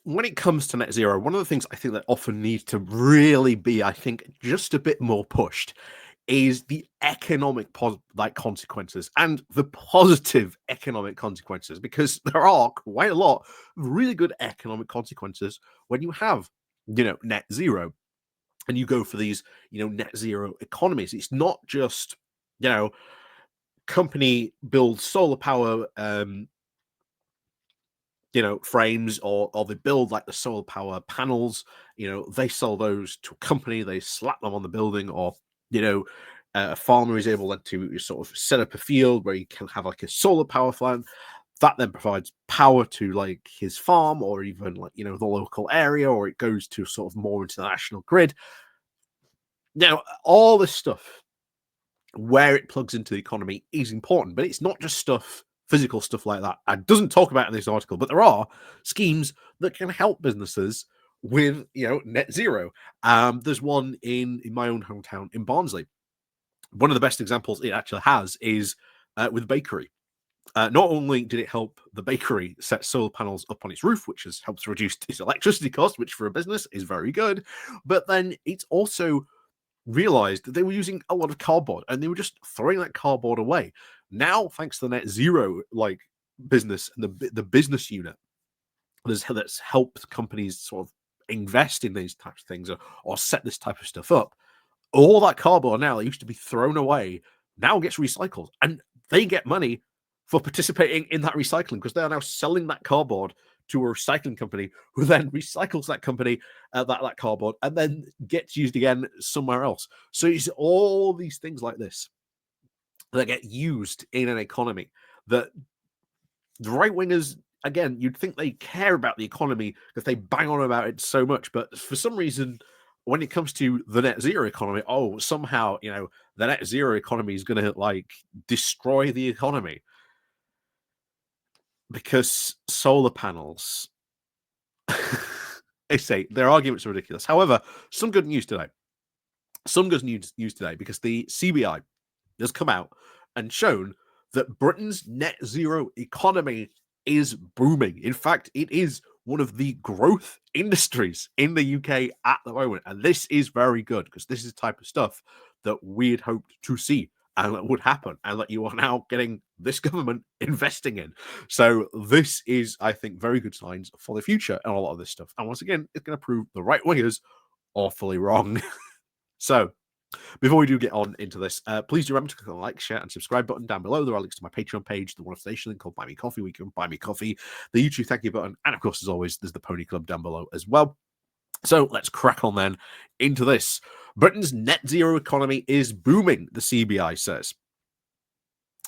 when it comes to net zero, one of the things I think that often needs to really be, I think, just a bit more pushed is the economic consequences and the positive economic consequences, because there are quite a lot of really good economic consequences when you have, net zero and you go for these, net zero economies. It's not just, you know, company builds solar power frames, or they build like the solar power panels. They sell those to a company, they slap them on the building, or a farmer is able then to sort of set up a field where you can have like a solar power plant that then provides power to like his farm, or even like the local area, or it goes to sort of more into the national grid. Now all this stuff, where it plugs into the economy, is important, but it's not just physical stuff like that. I doesn't talk about in this article, but there are schemes that can help businesses with net zero. There's one in my own hometown in Barnsley. One of the best examples it actually has is with bakery. Not only did it help the bakery set solar panels up on its roof, which has helped reduce its electricity cost, which for a business is very good, but then it's also realized that they were using a lot of cardboard and they were just throwing that cardboard away. Now, thanks to the net zero business and the business unit that's helped companies sort of invest in these types of things, or set this type of stuff up, all that cardboard now that used to be thrown away now gets recycled, and they get money for participating in that recycling, because they are now selling that cardboard to a recycling company, who then recycles that company that cardboard and then gets used again somewhere else. So it's all these things like this that get used in an economy that the right wingers, again, you'd think they care about the economy because they bang on about it so much, but for some reason, when it comes to the net zero economy, somehow the net zero economy is going to like destroy the economy because solar panels. I say their arguments are ridiculous. However, some good news today. Some good news today, because the CBI has come out and shown that Britain's net zero economy is booming. In fact, it is one of the growth industries in the UK at the moment. And this is very good, because this is the type of stuff that we had hoped to see and that would happen, and that you are now getting this government investing in. So this is, I think, very good signs for the future and a lot of this stuff. And once again, it's going to prove the right wingers awfully wrong. So before we do get on into this, please do remember to click on the like, share, and subscribe button down below. There are links to my Patreon page, the One Station link called Buy Me Coffee, where you can buy me coffee, the YouTube thank you button, and of course, as always, there's the Pony Club down below as well. So let's crack on then into this. Britain's net zero economy is booming, the CBI says.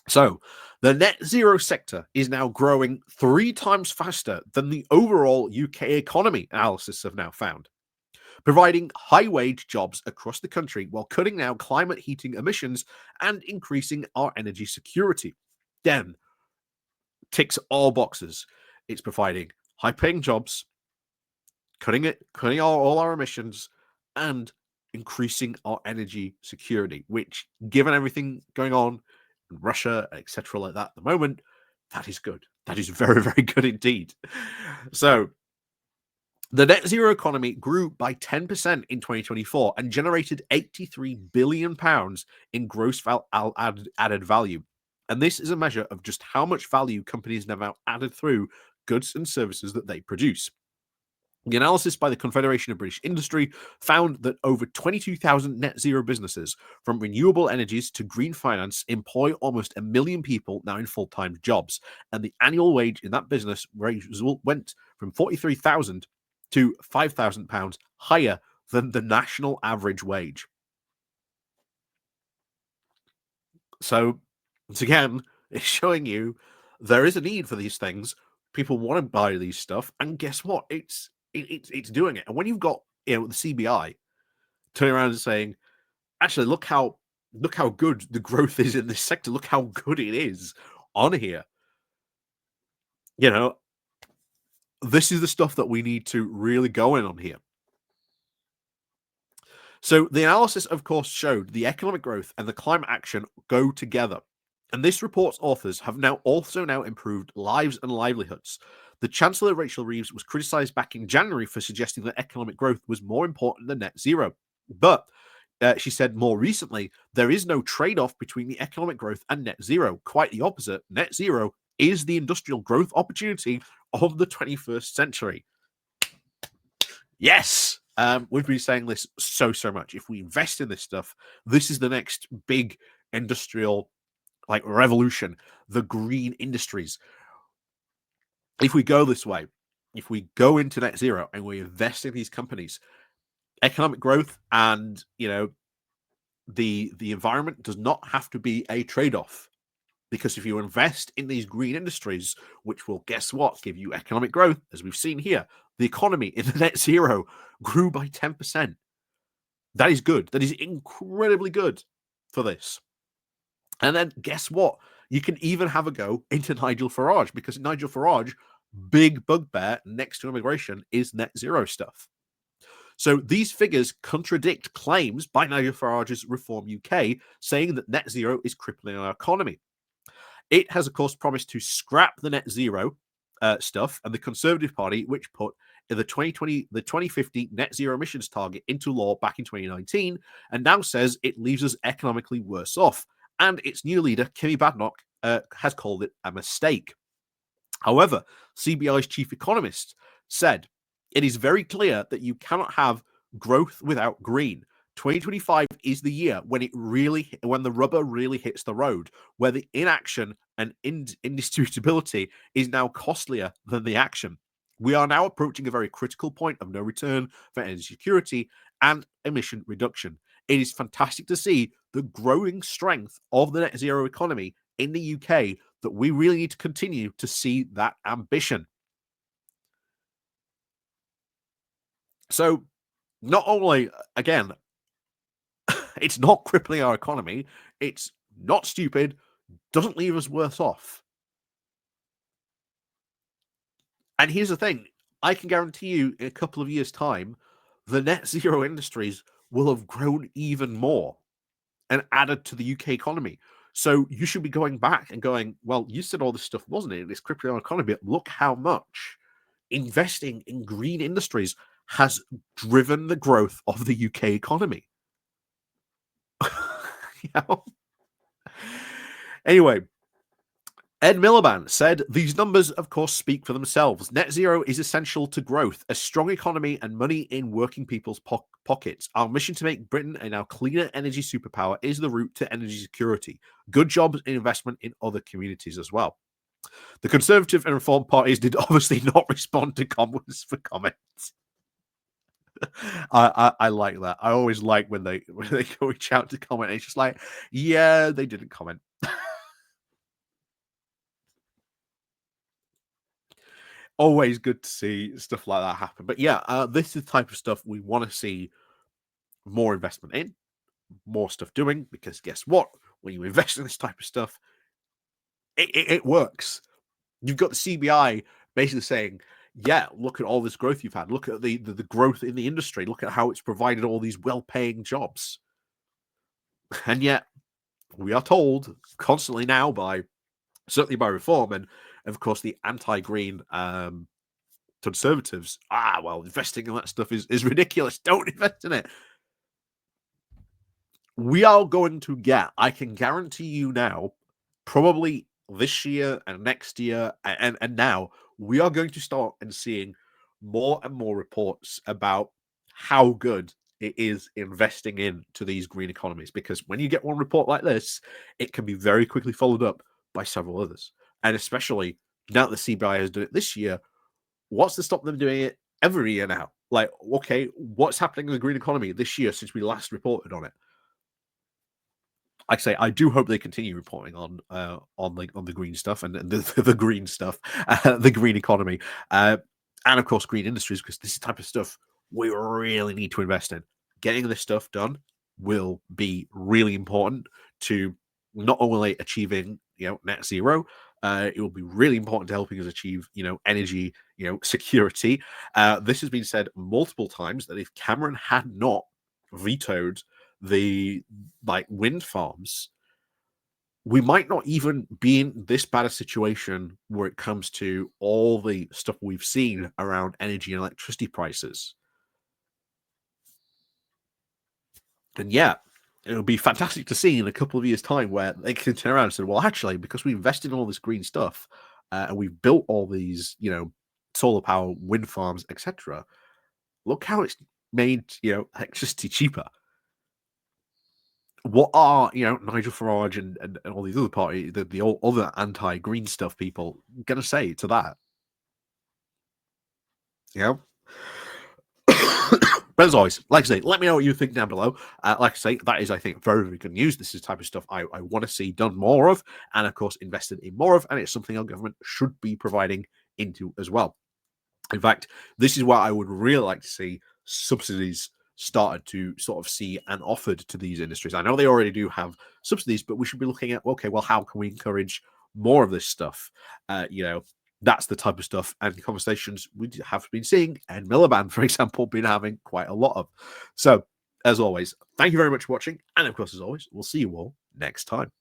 So the net zero sector is now growing 3 times faster than the overall UK economy, analysis have now found, providing high-wage jobs across the country while cutting down climate heating emissions and increasing our energy security. Again, ticks all boxes. It's providing high-paying jobs, cutting all our emissions, and increasing our energy security, which, given everything going on in Russia, etc., like that at the moment, that is good. That is very, very good indeed. So the net zero economy grew by 10% in 2024 and generated £83 billion in gross added value. And this is a measure of just how much value companies have now added through goods and services that they produce. The analysis by the Confederation of British Industry found that over 22,000 net zero businesses, from renewable energies to green finance, employ almost 1 million people now in full-time jobs. And the annual wage in that business went from 43,000 to £5,000 higher than the national average wage. So, once again, it's showing you there is a need for these things. People want to buy these stuff, and guess what? It's doing it. And when you've got the CBI turning around and saying, actually, look how good the growth is in this sector. Look how good it is on here. This is the stuff that we need to really go in on here. So the analysis, of course, showed the economic growth and the climate action go together. And this report's authors have now improved lives and livelihoods. The Chancellor, Rachel Reeves, was criticised back in January for suggesting that economic growth was more important than net zero. But she said more recently, there is no trade off between the economic growth and net zero. Quite the opposite. Net zero is the industrial growth opportunity of the 21st century. Yes. We've been saying this so much. If we invest in this stuff, this is the next big industrial revolution, the green industries. If we go this way, if we go into net zero and we invest in these companies, economic growth and the environment does not have to be a trade-off. Because if you invest in these green industries, which will, guess what, give you economic growth, as we've seen here, the economy in the net zero grew by 10%. That is good. That is incredibly good for this. And then guess what? You can even have a go into Nigel Farage, because Nigel Farage, big bugbear next to immigration is net zero stuff. So these figures contradict claims by Nigel Farage's Reform UK, saying that net zero is crippling our economy. It has, of course, promised to scrap the net zero stuff, and the Conservative Party, which put the 2050 net zero emissions target into law back in 2019, and now says it leaves us economically worse off. And its new leader, Kimmy Badenoch, has called it a mistake. However, CBI's chief economist said, it is very clear that you cannot have growth without green. 2025 is the year when the rubber really hits the road, where the inaction and indisputability is now costlier than the action. We are now approaching a very critical point of no return for energy security and emission reduction. It is fantastic to see the growing strength of the net zero economy in the UK, that we really need to continue to see that ambition. So not only, again, it's not crippling our economy, it's not stupid, doesn't leave us worse off. And here's the thing, I can guarantee you in a couple of years' time, the net zero industries will have grown even more and added to the UK economy. So you should be going back and going, well, you said all this stuff, wasn't it? This crippling our economy. Look how much investing in green industries has driven the growth of the UK economy. Anyway, Ed Miliband said, these numbers, of course, speak for themselves. Net zero is essential to growth, a strong economy, and money in working people's pockets. Our mission to make Britain a now cleaner energy superpower is the route to energy security. Good jobs and investment in other communities as well. The Conservative and Reform parties did obviously not respond to comments for comments. I like that. I always like when they go reach out to comment. It's just like, yeah, they didn't comment. Always good to see stuff like that happen. But yeah, this is the type of stuff we want to see more investment in, more stuff doing, because guess what? When you invest in this type of stuff, it works. You've got the CBI basically saying, yeah, look at all this growth you've had. Look at the growth in the industry. Look at how it's provided all these well-paying jobs. And yet, we are told constantly now certainly by Reform and, of course, the anti-green Conservatives, well, investing in that stuff is ridiculous. Don't invest in it. We are going to get, I can guarantee you now, probably this year and next year and now, we are going to start and seeing more and more reports about how good it is investing into these green economies. Because when you get one report like this, it can be very quickly followed up by several others. And especially now that the CBI has done it this year, what's to stop them doing it every year now? Like, okay, what's happening in the green economy this year since we last reported on it? Like I say, I do hope they continue reporting on the green stuff and the green stuff, the green economy, and of course green industries, because this is the type of stuff we really need to invest in. Getting this stuff done will be really important to not only achieving net zero. It will be really important to helping us achieve energy security. This has been said multiple times that if Cameron had not vetoed the wind farms, we might not even be in this bad a situation where it comes to all the stuff we've seen around energy and electricity prices. And yeah, it'll be fantastic to see in a couple of years' time where they can turn around and say, well, actually, because we invested in all this green stuff and we've built all these, solar power, wind farms, etc., look how it's made, electricity cheaper. What are, Nigel Farage and all these other parties, the all other anti-green stuff people going to say to that? You know? But as always, like I say, let me know what you think down below. Like I say, that is, I think, very, very good news. This is the type of stuff I want to see done more of, and of course, invested in more of, and it's something our government should be providing into as well. In fact, this is where I would really like to see subsidies started to sort of see and offered to these industries. I know they already do have subsidies, but we should be looking at, okay, well, how can we encourage more of this stuff? That's the type of stuff and conversations we have been seeing, and Miliband, for example, been having quite a lot of. So, as always, thank you very much for watching, and of course, as always, we'll see you all next time.